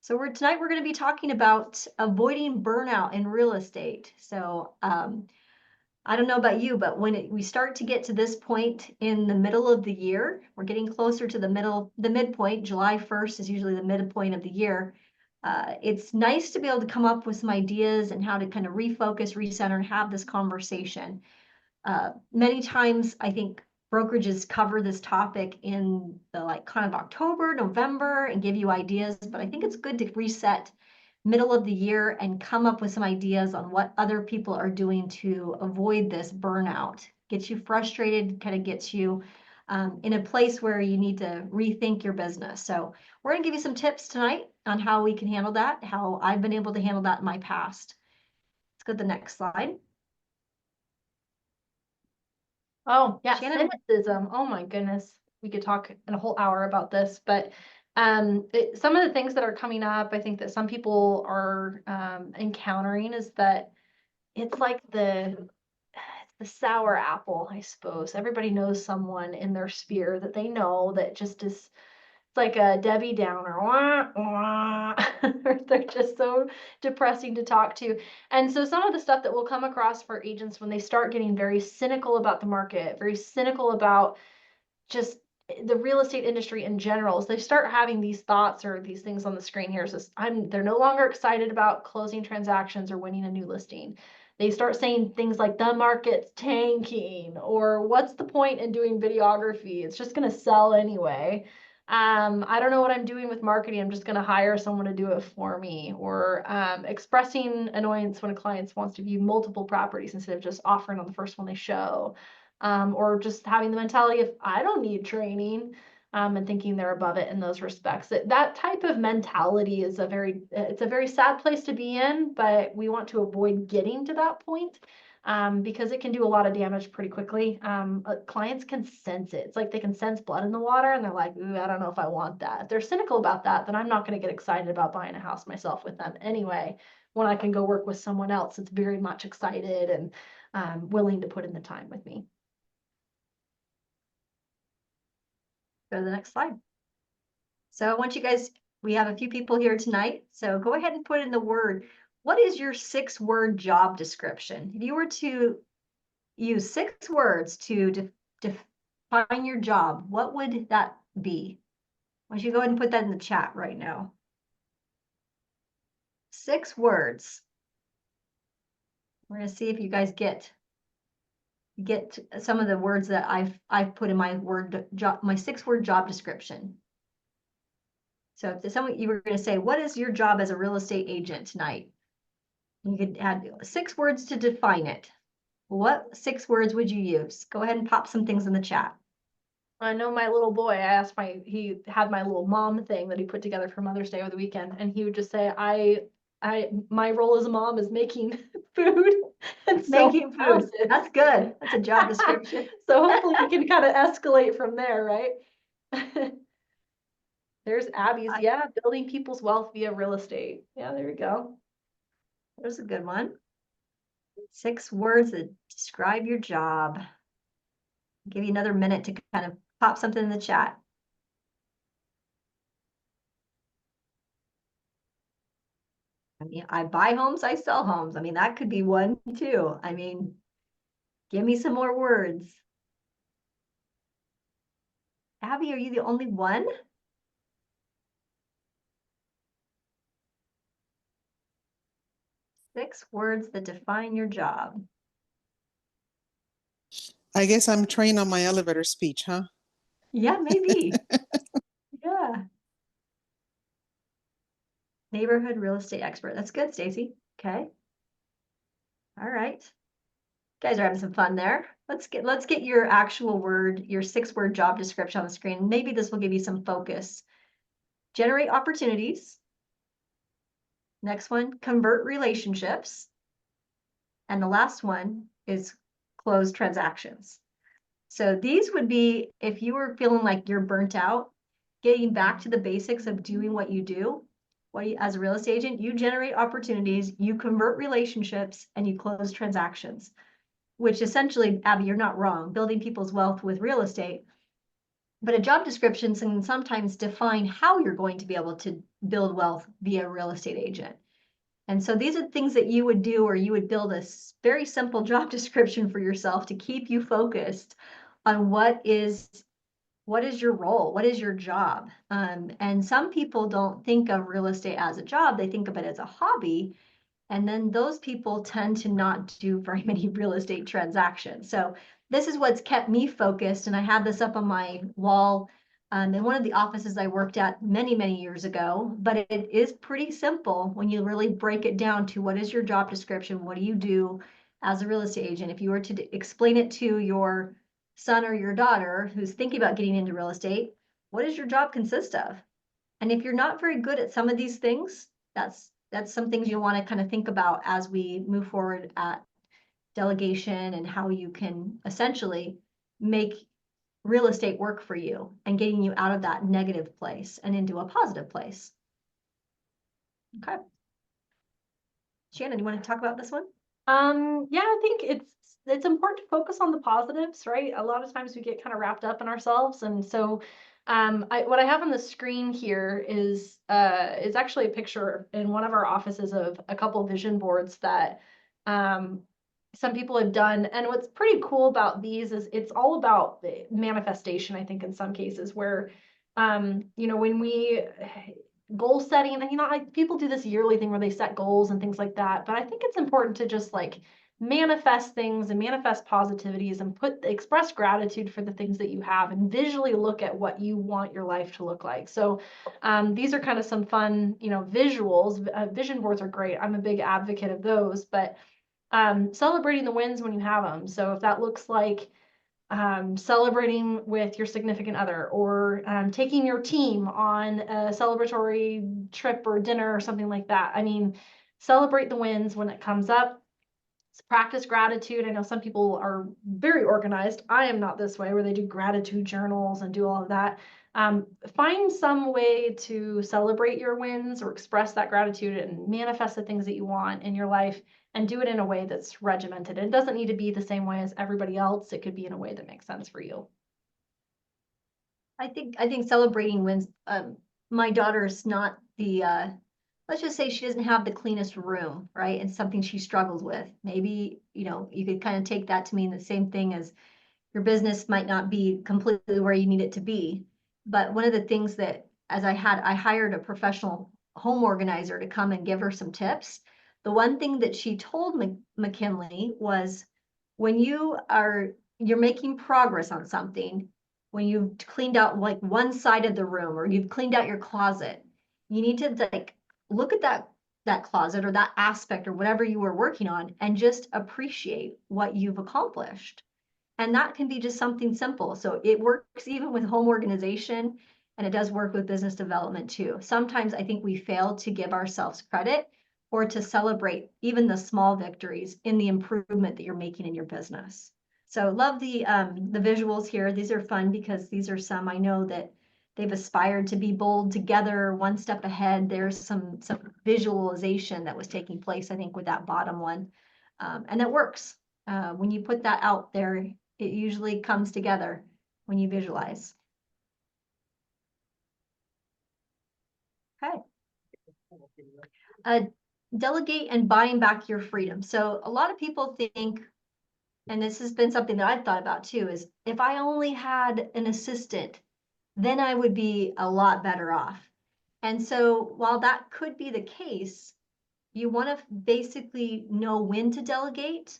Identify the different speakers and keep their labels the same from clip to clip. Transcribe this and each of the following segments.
Speaker 1: So tonight we're going to be talking about avoiding burnout in real estate. So I don't know about you, but when we start to get to this point in the middle of the year, we're getting closer to the midpoint. July 1st is usually the midpoint of the year. It's nice to be able to come up with some ideas and how to kind of refocus, recenter, and have this conversation. Many times I think brokerages cover this topic in the kind of October, November and give you ideas, but I think it's good to reset middle of the year and come up with some ideas on what other people are doing to avoid this burnout. Gets you frustrated, kind of gets you in a place where you need to rethink your business. So we're going to give you some tips tonight on how we can handle that, how I've been able to handle that in my past. Let's go to the next slide.
Speaker 2: Oh, yeah,
Speaker 1: Shannon.
Speaker 2: cynicism. Oh my goodness. We could talk in a whole hour about this, but some of the things that are coming up, I think that some people are encountering is that it's like the sour apple, I suppose. Everybody knows someone in their sphere that they know that just is it's like a Debbie Downer. Wah, wah. They're just so depressing to talk to. And so some of the stuff that we'll come across for agents when they start getting very cynical about the market, very cynical about just the real estate industry in general, is they start having these thoughts or these things on the screen here. So they're no longer excited about closing transactions or winning a new listing. They start saying things like the market's tanking, or what's the point in doing videography? It's just going to sell anyway. I don't know what I'm doing with marketing. I'm just going to hire someone to do it for me. Or expressing annoyance when a client wants to view multiple properties instead of just offering on the first one they show. Or just having the mentality of I don't need training, and thinking they're above it in those respects. That type of mentality is it's a very sad place to be in, but we want to avoid getting to that point. Because it can do a lot of damage pretty quickly. Clients can sense it. It's like they can sense blood in the water and they're like, ooh, I don't know if I want that. If they're cynical about that, then I'm not going to get excited about buying a house myself with them anyway, when I can go work with someone else that's very much excited and willing to put in the time with me.
Speaker 1: Go to the next slide. So I want you guys, we have a few people here tonight, so go ahead and put in the word. What is your 6-word job description? If you were to use 6 words to define your job, what would that be? Why don't you go ahead and put that in the chat right now? 6 words. We're going to see if you guys get some of the words that I've put in my 6-word job description. So if someone you were going to say, what is your job as a real estate agent tonight? You could add 6 words to define it. What 6 words would you use? Go ahead and pop some things in the chat.
Speaker 2: I know my little boy, he had my little mom thing that he put together for Mother's Day over the weekend, and he would just say, my role as a mom is making food and
Speaker 1: Making food. That's good. That's a job description.
Speaker 2: So hopefully we can kind of escalate from there, right? There's Abby's, yeah, building people's wealth via real estate. Yeah, there we go.
Speaker 1: There's a good one. 6 words that describe your job. I'll give you another minute to kind of pop something in the chat. I mean, I buy homes, I sell homes. I mean, that could be one too. I mean, give me some more words. Abby, are you the only one? 6 words that define your job.
Speaker 3: I guess I'm trained on my elevator speech, huh?
Speaker 1: Yeah, maybe. Yeah. Neighborhood real estate expert. That's good, Stacy. Okay. All right. You guys are having some fun there. Let's get your actual word, your 6-word job description on the screen. Maybe this will give you some focus. Generate opportunities. Next one, convert relationships. And the last one is close transactions. So these would be, if you were feeling like you're burnt out, getting back to the basics of doing what you do. As a real estate agent, you generate opportunities, you convert relationships, and you close transactions, which essentially, Abby, you're not wrong. Building people's wealth with real estate But a job description can sometimes define how you're going to be able to build wealth via a real estate agent. And so these are things that you would do, or you would build a very simple job description for yourself to keep you focused on what is your role, what is your job. And some people don't think of real estate as a job, they think of it as a hobby. And then those people tend to not do very many real estate transactions. So this is what's kept me focused. And I had this up on my wall in one of the offices I worked at many, many years ago. But it is pretty simple when you really break it down to what is your job description? What do you do as a real estate agent? If you were to explain it to your son or your daughter who's thinking about getting into real estate, what does your job consist of? And if you're not very good at some of these things, that's some things you want to kind of think about as we move forward at delegation and how you can essentially make real estate work for you and getting you out of that negative place and into a positive place. Okay. Shannon, you want to talk about this one?
Speaker 2: Yeah, I think it's important to focus on the positives, right? A lot of times we get kind of wrapped up in ourselves, and so what I have on the screen here is actually a picture in one of our offices of a couple of vision boards that some people have done. And what's pretty cool about these is it's all about the manifestation, I think, in some cases where when we goal setting, and like people do this yearly thing where they set goals and things like that, but I think it's important to just like manifest things and manifest positivities and express gratitude for the things that you have and visually look at what you want your life to look like. So these are kind of some fun visuals. Vision boards are great. I'm a big advocate of those, but celebrating the wins when you have them. So if that looks like celebrating with your significant other, or taking your team on a celebratory trip or dinner or something like that. I mean, celebrate the wins when it comes up. Practice gratitude. I know some people are very organized. I am not this way, where they do gratitude journals and do all of that. Find some way to celebrate your wins or express that gratitude and manifest the things that you want in your life, and do it in a way that's regimented. It doesn't need to be the same way as everybody else. It could be in a way that makes sense for you.
Speaker 1: I think celebrating wins. My daughter's not the let's just say she doesn't have the cleanest room, right? And something she struggles with. Maybe, you could kind of take that to mean the same thing as your business might not be completely where you need it to be. But one of the things that, I hired a professional home organizer to come and give her some tips. The one thing that she told McKinley was, when you're making progress on something, when you've cleaned out like one side of the room or you've cleaned out your closet, you need to like look at that closet or that aspect or whatever you were working on and just appreciate what you've accomplished. And that can be just something simple. So it works even with home organization, and it does work with business development too. Sometimes I think we fail to give ourselves credit or to celebrate even the small victories in the improvement that you're making in your business. So love the visuals here. These are fun because these are some I know that they've aspired to be bold together, one step ahead. There's some visualization that was taking place, I think, with that bottom one. And that works. When you put that out there, it usually comes together when you visualize. Okay. Delegate and buying back your freedom. So a lot of people think, and this has been something that I've thought about too, is if I only had an assistant, then I would be a lot better off. And so while that could be the case, you want to basically know when to delegate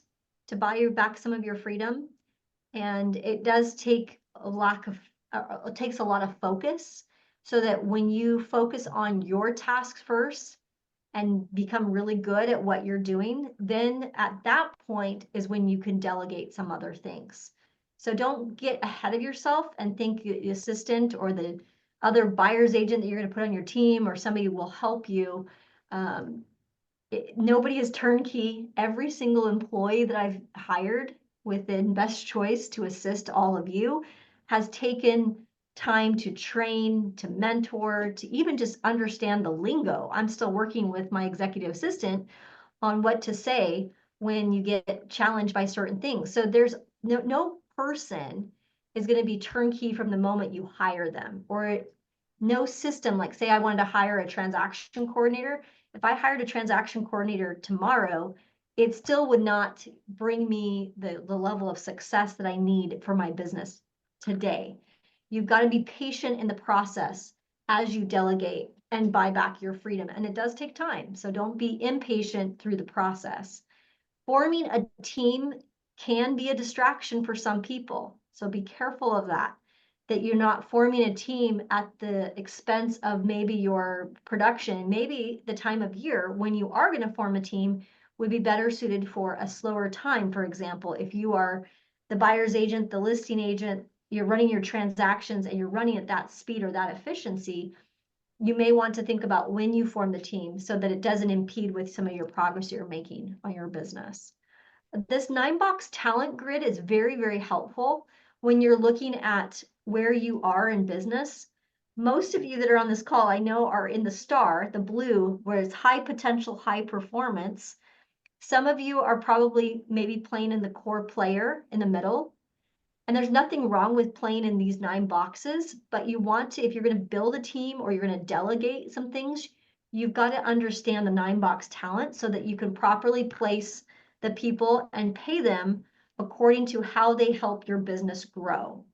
Speaker 1: to buy you back some of your freedom. And it does take it takes a lot of focus, so that when you focus on your tasks first and become really good at what you're doing, then at that point is when you can delegate some other things. So don't get ahead of yourself and think the assistant or the other buyer's agent that you're going to put on your team or somebody will help you. Nobody is turnkey. Every single employee that I've hired within Best Choice to assist all of you has taken time to train, to mentor, to even just understand the lingo. I'm still working with my executive assistant on what to say when you get challenged by certain things. So there's no person is going to be turnkey from the moment you hire them, or no system. Like say I wanted to hire a transaction coordinator. If I hired a transaction coordinator tomorrow, it still would not bring me the level of success that I need for my business today. You've got to be patient in the process as you delegate and buy back your freedom. And it does take time. So don't be impatient through the process. Forming a team can be a distraction for some people. So be careful of that you're not forming a team at the expense of maybe your production. Maybe the time of year when you are going to form a team would be better suited for a slower time. For example, if you are the buyer's agent, the listing agent, you're running your transactions and you're running at that speed or that efficiency, you may want to think about when you form the team so that it doesn't impede with some of your progress you're making on your business. This 9-box talent grid is very, very helpful when you're looking at where you are in business. Most of you that are on this call, I know, are in the star, the blue, where it's high potential, high performance. Some of you are probably maybe playing in the core player in the middle. And there's nothing wrong with playing in these 9 boxes, but you want to, if you're going to build a team or you're going to delegate some things, you've got to understand the 9-box talent so that you can properly place the people and pay them according to how they help your business grow.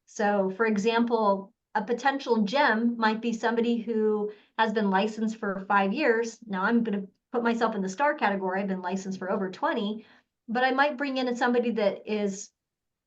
Speaker 1: So for example, a potential gem might be somebody who has been licensed for 5 years. Now I'm going to put myself in the star category. I've been licensed for over 20, but I might bring in somebody that is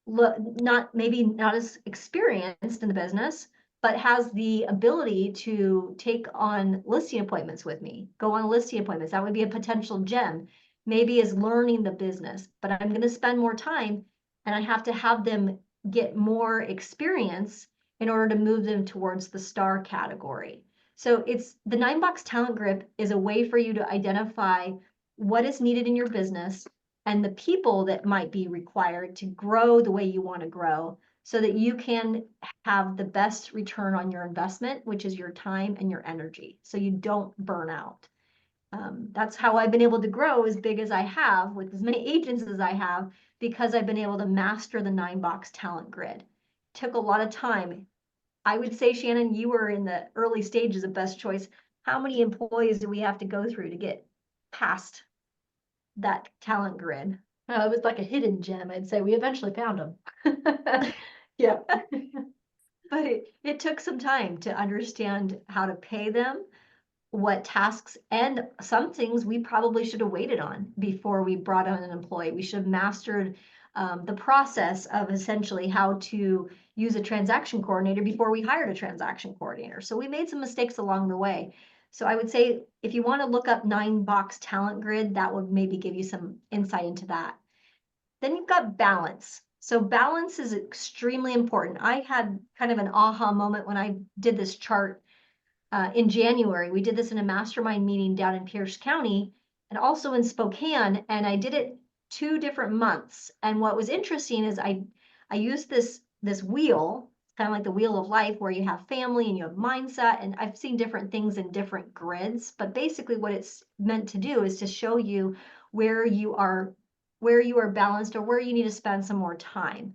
Speaker 1: not as experienced in the business, but has the ability to take on listing appointments with me, go on listing appointments. That would be a potential gem. Maybe is learning the business, but I'm going to spend more time and I have to have them get more experience in order to move them towards the star category. So it's the 9-box talent grip is a way for you to identify what is needed in your business and the people that might be required to grow the way you want to grow so that you can have the best return on your investment, which is your time and your energy, so you don't burn out. That's how I've been able to grow as big as I have with as many agents as I have, because I've been able to master the 9-box talent grid. Took a lot of time. I would say, Shannon, you were in the early stages of Best Choice. How many employees do we have to go through to get past that talent grid?
Speaker 2: It was like a hidden gem, I'd say. We eventually found them.
Speaker 1: Yeah. But it took some time to understand how to pay them, what tasks, and some things we probably should have waited on before we brought on an employee. We should have mastered the process of essentially how to use a transaction coordinator before we hired a transaction coordinator. So we made some mistakes along the way. So I would say if you want to look up 9-box talent grid, that would maybe give you some insight into that. Then you've got balance. So balance is extremely important. I had kind of an aha moment when I did this chart in January. We did this in a mastermind meeting down in Pierce County and also in Spokane, and I did it 2 different months. And what was interesting is I used this wheel, kind of like the wheel of life, where you have family and you have mindset, and I've seen different things in different grids, but basically what it's meant to do is to show you where you are balanced or where you need to spend some more time.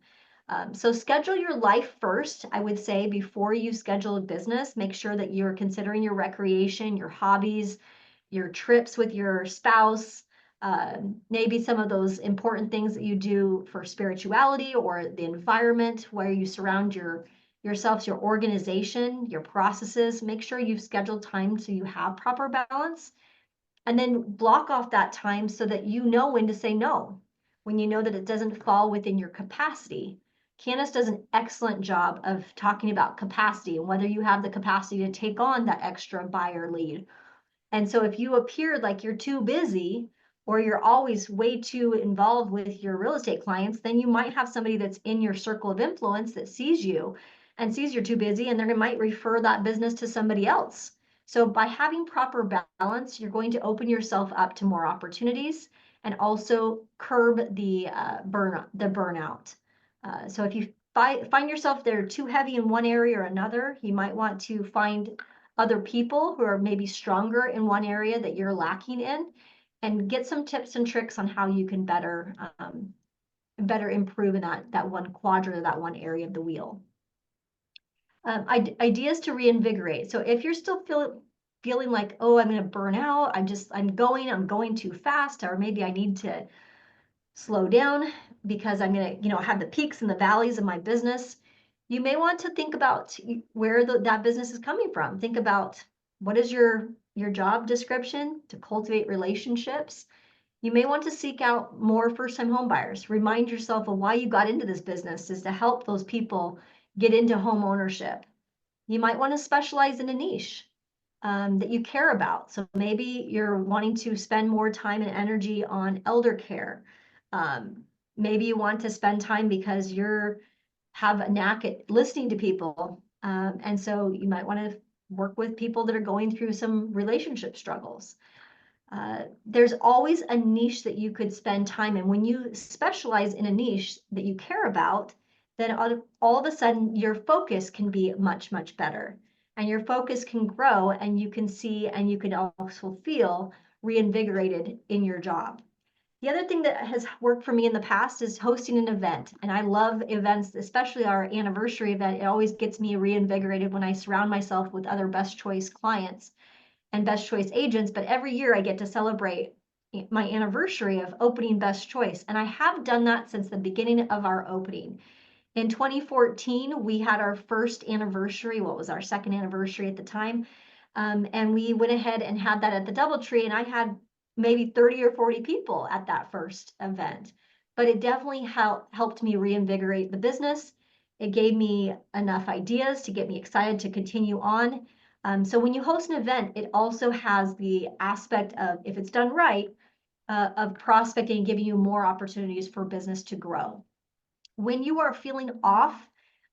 Speaker 1: So schedule your life first, I would say, before you schedule a business. Make sure that you're considering your recreation, your hobbies, your trips with your spouse, maybe some of those important things that you do for spirituality or the environment where you surround yourselves, your organization, your processes. Make sure you've scheduled time so you have proper balance. And then block off that time so that you know when to say no, when you know that it doesn't fall within your capacity. Candace does an excellent job of talking about capacity and whether you have the capacity to take on that extra buyer lead. And so if you appear like you're too busy or you're always way too involved with your real estate clients, then you might have somebody that's in your circle of influence that sees you and sees you're too busy, and they might refer that business to somebody else. So by having proper balance, you're going to open yourself up to more opportunities and also curb the burnout. So if you find yourself there too heavy in one area or another, you might want to find other people who are maybe stronger in one area that you're lacking in, and get some tips and tricks on how you can better better improve in that one quadrant or that one area of the wheel. Ideas to reinvigorate. So if you're still feeling like, oh, I'm going to burn out, I'm going too fast, or maybe I need to slow down because I'm going to, have the peaks and the valleys of my business. You may want to think about where that business is coming from. Think about what is your job description to cultivate relationships. You may want to seek out more first-time home buyers. Remind yourself of why you got into this business is to help those people get into home ownership. You might want to specialize in a niche that you care about. So maybe you're wanting to spend more time and energy on elder care. Maybe you want to spend time because have a knack at listening to people. And so you might want to work with people that are going through some relationship struggles. There's always a niche that you could spend time in. When you specialize in a niche that you care about, then all of a sudden your focus can be much, much better. And your focus can grow, and you can see and you can also feel reinvigorated in your job. The other thing that has worked for me in the past is hosting an event. And I love events, especially our anniversary event. It always gets me reinvigorated when I surround myself with other best choice clients and best choice agents. But every year I get to celebrate my anniversary of opening Best Choice. And I have done that since the beginning of our opening. In 2014, we had our first anniversary. What was our second anniversary at the time? And we went ahead and had that at the DoubleTree, and I had maybe 30 or 40 people at that first event. But it definitely helped me reinvigorate the business. It gave me enough ideas to get me excited to continue on. So when you host an event, it also has the aspect of, if it's done right, of prospecting and giving you more opportunities for business to grow. When you are feeling off,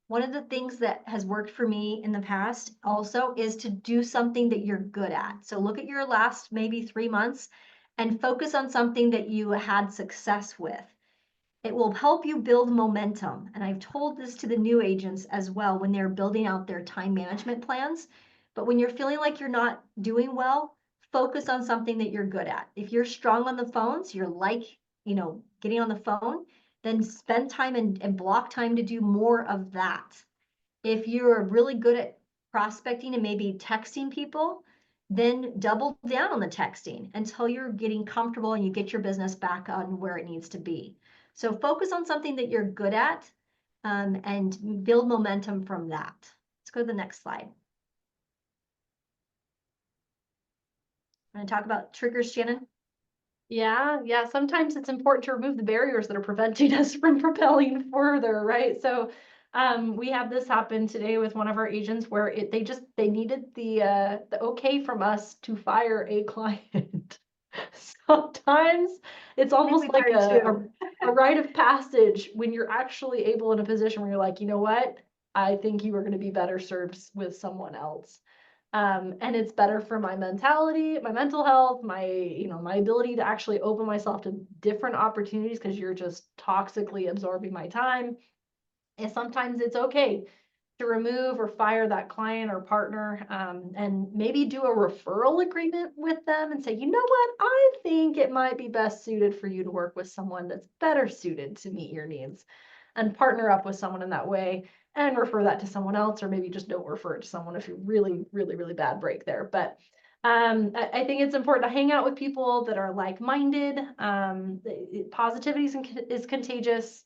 Speaker 1: one of the things that has worked for me in the past also is to do something that you're good at. So look at your last maybe 3 months and focus on something that you had success with. It will help you build momentum. And I've told this to the new agents as well when they're building out their time management plans. But when you're feeling like you're not doing well, focus on something that you're good at. If you're strong on the phones, you're like, getting on the phone, then spend time and block time to do more of that. If you're really good at prospecting and maybe texting people, then double down on the texting until you're getting comfortable and you get your business back on where it needs to be. So focus on something that you're good at and build momentum from that. Let's go to the next slide. I'm going to talk about triggers, Shannon.
Speaker 2: Yeah. Sometimes it's important to remove the barriers that are preventing us from propelling further, right? So we had this happen today with one of our agents where they needed the okay from us to fire a client. Sometimes it's almost like a rite of passage when you're actually able in a position where you're like, you know what? I think you are going to be better served with someone else. And it's better for my mentality, my mental health, my ability to actually open myself to different opportunities because you're just toxically absorbing my time. And sometimes it's okay to remove or fire that client or partner, and maybe do a referral agreement with them and say, you know what, I think it might be best suited for you to work with someone that's better suited to meet your needs, and partner up with someone in that way and refer that to someone else, or maybe just don't refer it to someone if you're really, really, really bad break there. But I think it's important to hang out with people that are like-minded. Positivity is contagious.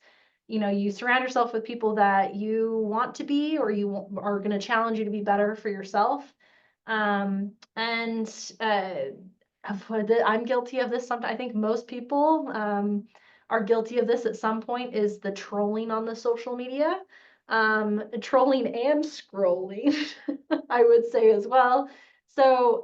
Speaker 2: You surround yourself with people that you want to be, or you are going to challenge you to be better for yourself. And I'm guilty of this. Sometimes I think most people are guilty of this at some point, is the trolling on the social media, trolling and scrolling, I would say as well. So,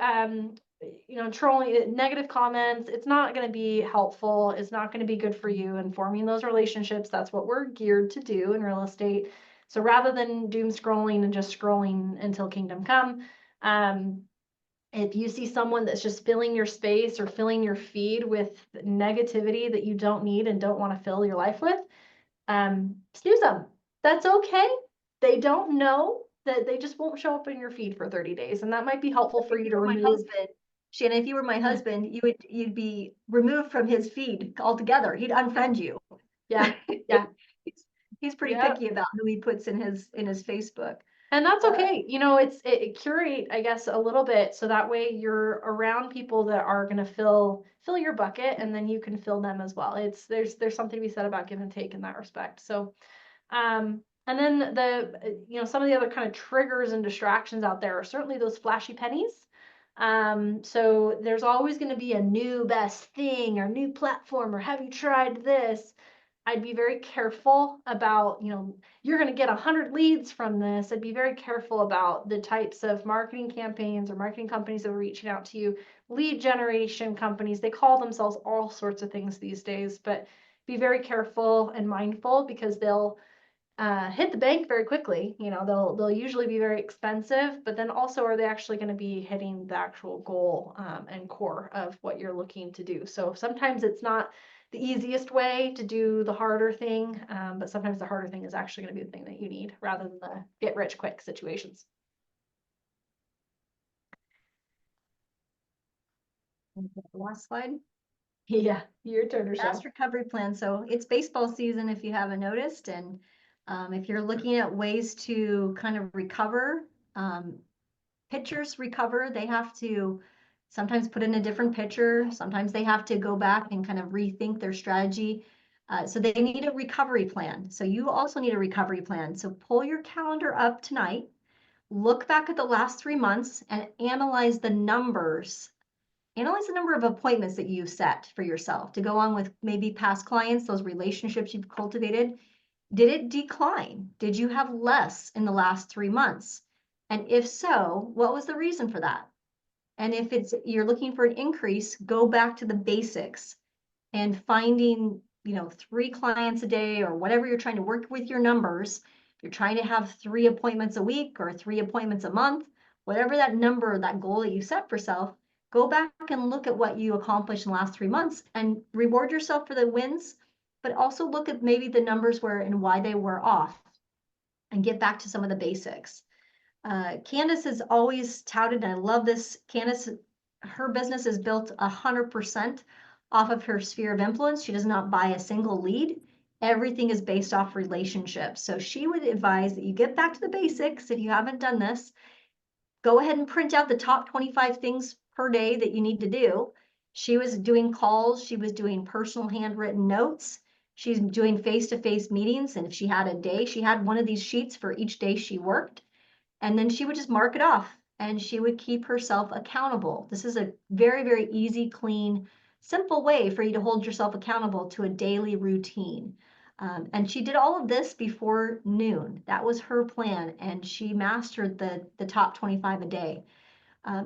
Speaker 2: trolling, negative comments, it's not going to be helpful. It's not going to be good for you in forming those relationships. That's what we're geared to do in real estate. So rather than doom scrolling and just scrolling until kingdom come, if you see someone that's just filling your space or filling your feed with negativity that you don't need and don't want to fill your life with, snooze them. That's okay. They don't know that they just won't show up in your feed for 30 days. And that might be helpful for you to remove.
Speaker 1: My husband, Shannon, if you were my husband, you'd be removed from his feed altogether. He'd unfriend you.
Speaker 2: Yeah, yeah.
Speaker 1: He's pretty
Speaker 2: Yep.
Speaker 1: picky about who he puts in his Facebook.
Speaker 2: And that's okay. You know, it curate, I guess, a little bit so that way you're around people that are gonna fill your bucket and then you can fill them as well. There's something to be said about give and take in that respect. So and then some of the other kind of triggers and distractions out there are certainly those flashy pennies. So there's always going to be a new best thing or new platform or have you tried this? I'd be very careful about, you're going to get 100 leads from this. I'd be very careful about the types of marketing campaigns or marketing companies that are reaching out to you. Lead generation companies, they call themselves all sorts of things these days, but be very careful and mindful because they'll hit the bank very quickly. They'll usually be very expensive, but then also are they actually going to be hitting the actual goal and core of what you're looking to do? So sometimes it's not the easiest way to do the harder thing, but sometimes the harder thing is actually going to be the thing that you need rather than the get rich quick situations.
Speaker 1: Last slide.
Speaker 2: Yeah, your turn, Rochelle.
Speaker 1: Fast recovery plan. So it's baseball season if you haven't noticed. And if you're looking at ways to kind of recover, pitchers recover, they have to sometimes put in a different pitcher. Sometimes they have to go back and kind of rethink their strategy. So they need a recovery plan. So you also need a recovery plan. So pull your calendar up tonight, look back at the last 3 months and analyze the numbers. Analyze the number of appointments that you've set for yourself to go on with maybe past clients, those relationships you've cultivated. Did it decline? Did you have less in the last 3 months? And if so, what was the reason for that? And if you're looking for an increase, go back to the basics and finding, 3 clients a day or whatever you're trying to work with your numbers. If you're trying to have 3 appointments a week or 3 appointments a month, whatever that number, that goal that you set for self, go back and look at what you accomplished in the last 3 months and reward yourself for the wins, but also look at maybe the numbers where and why they were off and get back to some of the basics. Candace has always touted, and I love this. Candace, her business is built 100% off of her sphere of influence. She does not buy a single lead. Everything is based off relationships. So she would advise that you get back to the basics. If you haven't done this, go ahead and print out the top 25 things per day that you need to do. She was doing calls. She was doing personal handwritten notes. She's doing face-to-face meetings. And if she had a day, she had one of these sheets for each day she worked. And then she would just mark it off and she would keep herself accountable. This is a very, very easy, clean, simple way for you to hold yourself accountable to a daily routine. And she did all of this before noon. That was her plan. And she mastered the top 25 a day.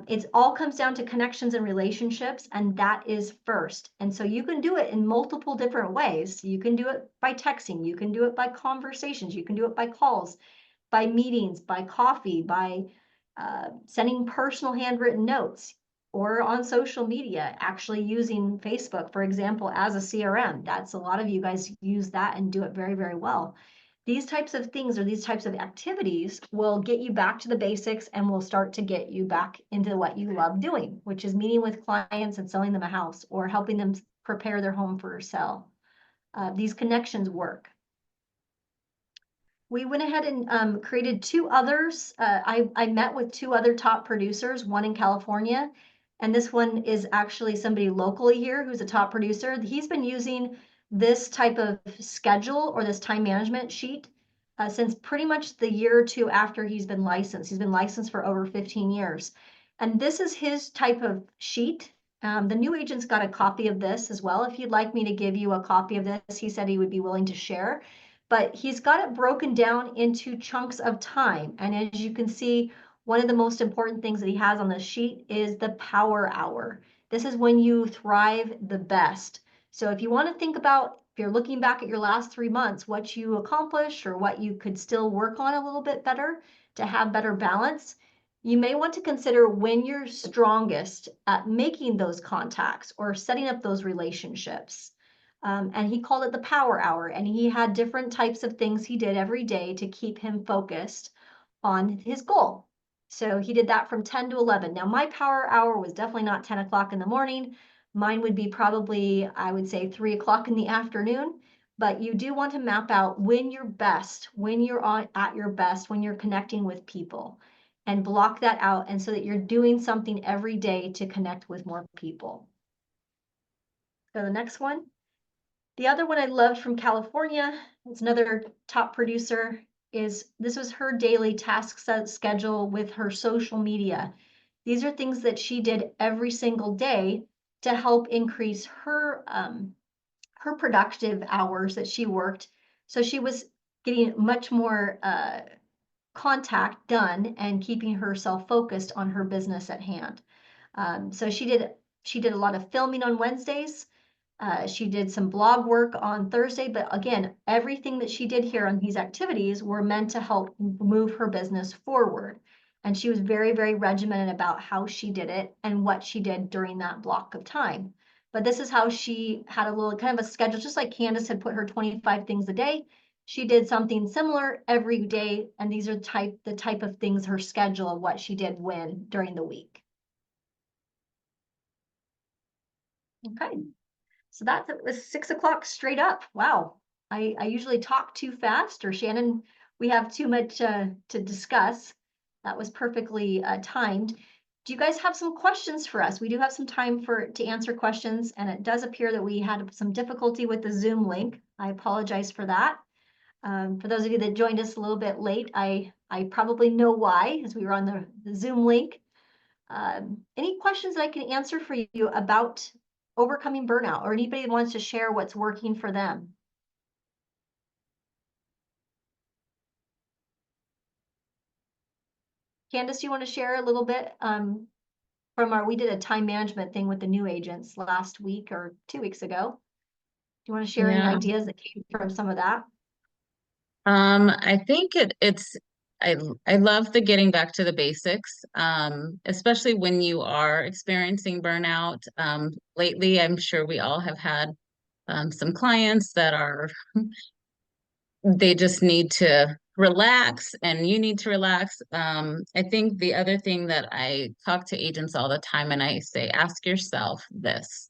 Speaker 1: It all comes down to connections and relationships, and that is first. And so you can do it in multiple different ways. You can do it by texting. You can do it by conversations. You can do it by calls, by meetings, by coffee, by sending personal handwritten notes, or on social media, actually using Facebook, for example, as a CRM. That's a lot of you guys use that and do it very, very well. These types of things or these types of activities will get you back to the basics and will start to get you back into what you love doing, which is meeting with clients and selling them a house or helping them prepare their home for sale. These connections work. We went ahead and created 2 others. I met with 2 other top producers, one in California, and this one is actually somebody locally here who's a top producer. He's been using this type of schedule or this time management sheet since pretty much the year or 2 after he's been licensed. He's been licensed for over 15 years. And this is his type of sheet. The new agent's got a copy of this as well. If you'd like me to give you a copy of this, he said he would be willing to share. But he's got it broken down into chunks of time. And as you can see, one of the most important things that he has on the sheet is the power hour. This is when you thrive the best. So if you want to think about, if you're looking back at your last 3 months, what you accomplished or what you could still work on a little bit better to have better balance, you may want to consider when you're strongest at making those contacts or setting up those relationships. And he called it the power hour, and he had different types of things he did every day to keep him focused on his goal. So he did that from 10 to 11. Now my power hour was definitely not 10 o'clock in the morning. Mine would be probably, I would say 3 o'clock in the afternoon. but you do want to map out when you're best, when you're at your best, when you're connecting with people, and block that out. And so that you're doing something every day to connect with more people. Go to the next one. The other one I loved from California, it's another top producer, is this was her daily task set schedule with her social media. These are things that she did every single day to help increase her her productive hours that she worked. So she was getting much more contact done and keeping herself focused on her business at hand. So she did a lot of filming on Wednesdays. She did some blog work on Thursday, but again, everything that she did here on these activities were meant to help move her business forward. And she was very, very regimented about how she did it and what she did during that block of time. But this is how she had a little kind of a schedule, just like Candace had put her 25 things a day. She did something similar every day. And these are the type of things, her schedule of what she did when during the week. Okay. So that was 6 o'clock straight up. Wow. I usually talk too fast, or Shannon, we have too much to discuss. That was perfectly timed. Do you guys have some questions for us? We do have some time to answer questions, and it does appear that we had some difficulty with the Zoom link. I apologize for that. For those of you that joined us a little bit late, I probably know why, as we were on the Zoom link. Any questions that I can answer for you about overcoming burnout, or anybody that wants to share what's working for them? Candace, you want to share a little bit from we did a time management thing with the new agents last week or 2 weeks ago. Do you want to share any
Speaker 4: Yeah.
Speaker 1: ideas that came from some of that?
Speaker 4: I think I love the getting back to the basics, especially when you are experiencing burnout. Lately, I'm sure we all have had some clients that they just need to relax, and you need to relax. I think the other thing that I talk to agents all the time, and I say, ask yourself this: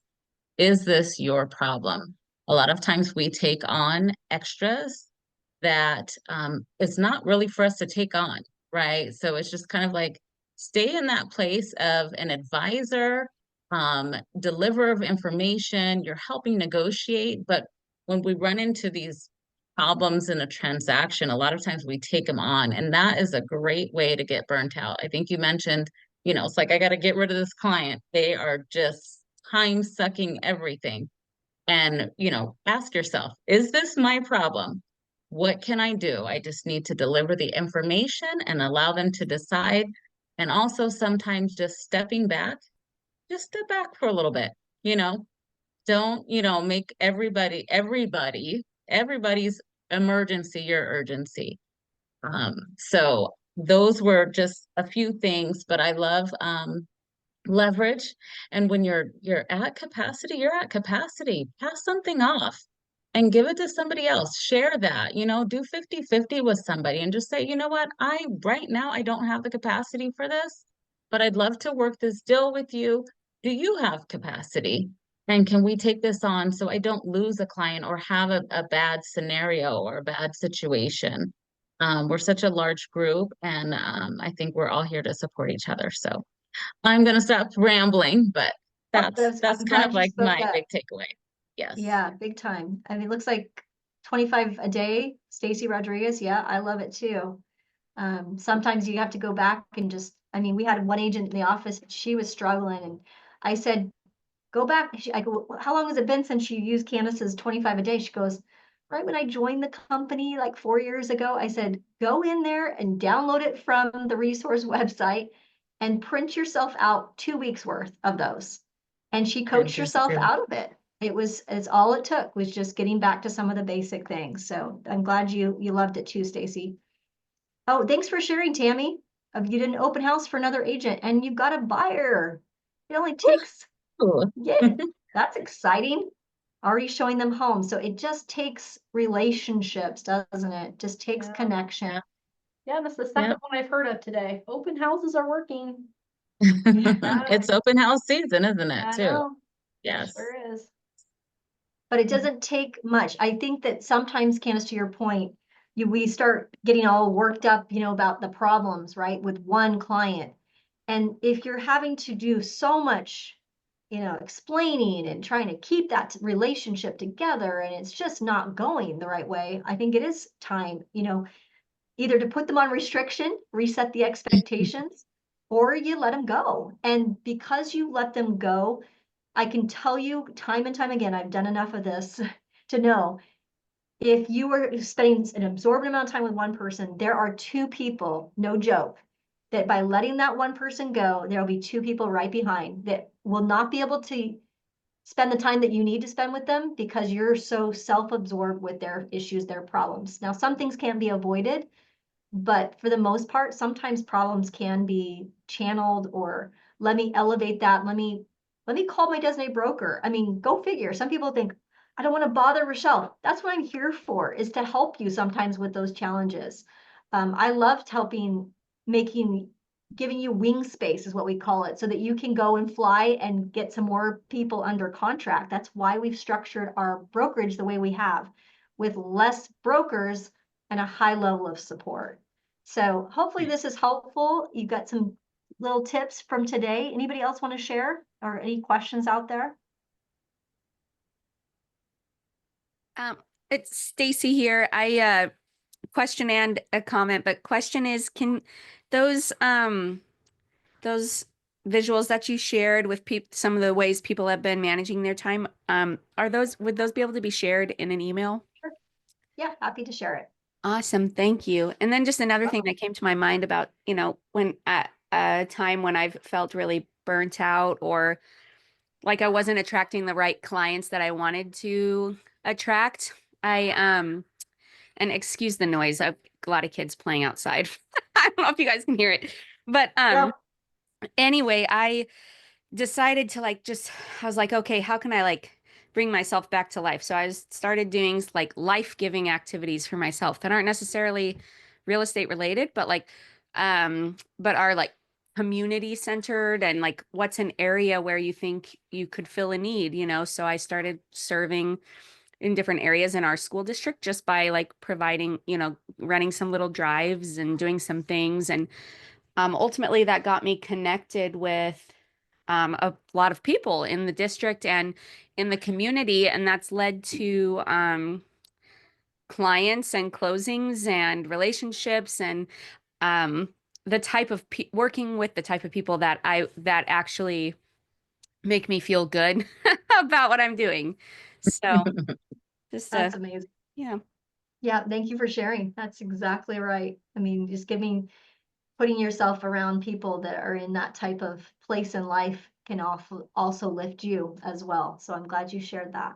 Speaker 4: is this your problem? A lot of times we take on extras that it's not really for us to take on, right? So it's just kind of like stay in that place of an advisor, deliver of information, you're helping negotiate. But when we run into these problems in a transaction, a lot of times we take them on, and that is a great way to get burnt out. I think you mentioned, it's like, I got to get rid of this client. They are just time sucking everything. And, ask yourself, is this my problem? What can I do? I just need to deliver the information and allow them to decide. And also sometimes just stepping back, just step back for a little bit, you know, don't, make everybody's emergency your urgency. So those were just a few things, but I love leverage. And when you're at capacity, you're at capacity. Pass something off and give it to somebody else. Share that, do 50-50 with somebody and just say, you know what, right now I don't have the capacity for this, but I'd love to work this deal with you. Do you have capacity? And can we take this on so I don't lose a client or have a bad scenario or a bad situation? We're such a large group, and I think we're all here to support each other. So I'm gonna stop rambling, but
Speaker 1: Oh,
Speaker 4: that's
Speaker 1: I'm
Speaker 4: kind of
Speaker 1: glad you
Speaker 4: like
Speaker 1: spoke
Speaker 4: my
Speaker 1: up.
Speaker 4: big takeaway. Yes.
Speaker 1: Yeah, big time. I mean, it looks like 25 a day, Stacy Rodriguez. Yeah, I love it too. Sometimes you have to go back and we had one agent in the office, she was struggling, and I said, go back. I go, how long has it been since you used Candace's 25 a day? She goes, right when I joined the company like 4 years ago. I said, go in there and download it from the resource website and print yourself out 2 weeks worth of those. And she coached herself out of it. It's all it took was just getting back to some of the basic things. So I'm glad you loved it too, Stacy. Oh, thanks for sharing, Tammy. You did an open house for another agent and you got a buyer. It only takes,
Speaker 4: Ooh.
Speaker 1: yeah, that's exciting. Already showing them home. So it just takes relationships, doesn't it? Just takes
Speaker 2: Yeah.
Speaker 1: connection.
Speaker 4: Yeah.
Speaker 2: Yeah, that's the
Speaker 4: Yeah.
Speaker 2: second one I've heard of today. Open houses are working.
Speaker 4: It's open house season, isn't it,
Speaker 2: I
Speaker 4: too?
Speaker 2: know. It
Speaker 4: Yes.
Speaker 2: sure is.
Speaker 1: but it doesn't take much. I think that sometimes, Candace, to your point, we start getting all worked up, about the problems, right, with one client. And if you're having to do so much, explaining and trying to keep that relationship together, and it's just not going the right way, I think it is time, either to put them on restriction, reset the expectations, or you let them go. And because you let them go, I can tell you time and time again, I've done enough of this to know if you are spending an absorbent amount of time with one person, there are two people, no joke, that by letting that one person go, there'll be two people right behind that will not be able to spend the time that you need to spend with them because you're so self-absorbed with their issues, their problems. Now, some things can't be avoided, but for the most part, sometimes problems can be channeled, or let me elevate that. Let me call my designated broker. I mean, go figure. Some people think, I don't want to bother Rochelle. That's what I'm here for, is to help you sometimes with those challenges. I loved giving you wing space is what we call it, so that you can go and fly and get some more people under contract. That's why we've structured our brokerage the way we have, with less brokers and a high level of support. So hopefully this is helpful. You got some little tips from today. Anybody else want to share, or any questions out there?
Speaker 5: It's Stacy here. I question and a comment, but question is, can those visuals that you shared with some of the ways people have been managing their time, would those be able to be shared in an email?
Speaker 1: Sure. Yeah, happy to share it.
Speaker 5: Awesome, thank you. And then just another thing that came to my mind about, when at a time when I've felt really burnt out, or like I wasn't attracting the right clients that I wanted to attract. And excuse the noise, I've a lot of kids playing outside. I don't know if you guys can hear it, but anyway, I decided to I was like, okay, how can I bring myself back to life? So I started doing life-giving activities for myself that aren't necessarily real estate related, but but are community centered, and what's an area where you think you could fill a need, So I started serving in different areas in our school district just by providing, running some little drives and doing some things. And ultimately that got me connected with a lot of people in the district and in the community. And that's led to clients and closings and relationships, and the type of working with the type of people that actually make me feel good about what I'm doing. So just
Speaker 1: That's amazing.
Speaker 5: yeah.
Speaker 1: Yeah, thank you for sharing. That's exactly right. I mean, just putting yourself around people that are in that type of place in life can also lift you as well. So I'm glad you shared that.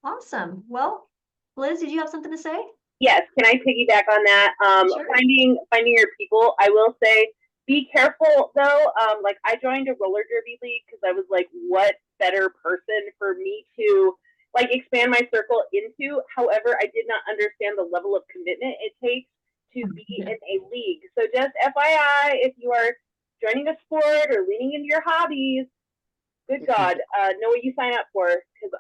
Speaker 1: Awesome. Well, Liz, did you have something to say?
Speaker 6: Yes, can I piggyback on that?
Speaker 1: Sure.
Speaker 6: Finding your people. I will say, be careful though. I joined a roller derby league because I was like, what better person for me to expand my circle into? However, I did not understand the level of commitment it takes to be in a league. So just FYI, if you are joining a sport or leaning into your hobbies, good God, know what you sign up for, because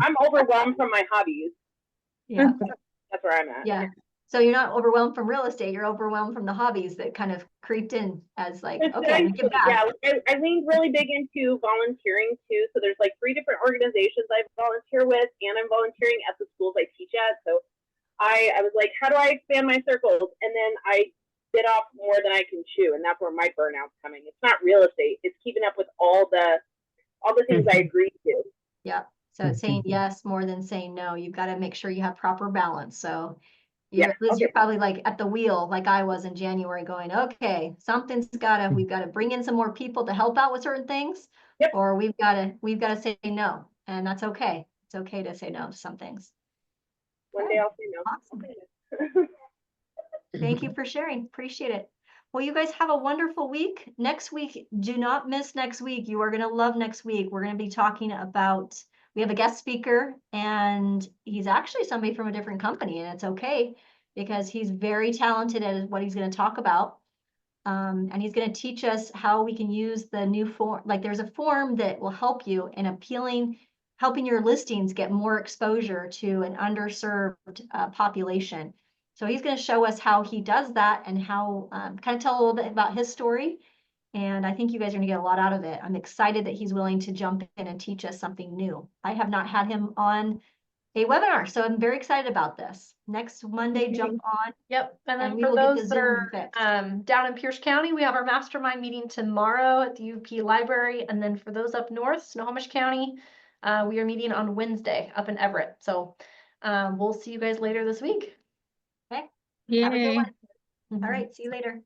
Speaker 6: I'm overwhelmed from my hobbies.
Speaker 1: Yeah.
Speaker 6: That's where I'm at.
Speaker 1: Yeah. So you're not overwhelmed from real estate, you're overwhelmed from the hobbies that kind of creeped in as okay, get back.
Speaker 6: Yeah, I leaned really big into volunteering too. So there's 3 different organizations I volunteer with, and I'm volunteering at the schools I teach at. So I was like, how do I expand my circles? And then I bit off more than I can chew, and that's where my burnout's coming. It's not real estate, it's keeping up with all the things I agreed to.
Speaker 1: Yeah. So it's saying yes more than saying no. You've got to make sure you have proper balance. So Liz, you're probably at the wheel like I was in January, going, okay, we've got to bring in some more people to help out with certain things, or we've got to say no. And that's okay. It's okay to say no to some things.
Speaker 6: One day I'll say no.
Speaker 1: Awesome. Thank you for sharing. Appreciate it. Well, you guys have a wonderful week. Next week, do not miss next week. You are going to love next week. We're going to be talking about, we have a guest speaker, and he's actually somebody from a different company, and it's okay because he's very talented at what he's going to talk about. And he's going to teach us how we can use the new form. There's a form that will help you in appealing helping your listings get more exposure to an underserved population. So he's going to show us how he does that and how kind of tell a little bit about his story. And I think you guys are going to get a lot out of it. I'm excited that he's willing to jump in and teach us something new. I have not had him on a webinar, so I'm very excited about this. Next Monday, jump on.
Speaker 2: Yep, and then
Speaker 1: And we
Speaker 2: for
Speaker 1: will get the
Speaker 2: those that
Speaker 1: Zoom
Speaker 2: are
Speaker 1: fixed.
Speaker 2: down in Pierce County, we have our mastermind meeting tomorrow at the UP Library. And then for those up north, Snohomish County, we are meeting on Wednesday up in Everett. So we'll see you guys later this week.
Speaker 1: Okay. Have a good
Speaker 4: Yay.
Speaker 1: one. All right. See you later.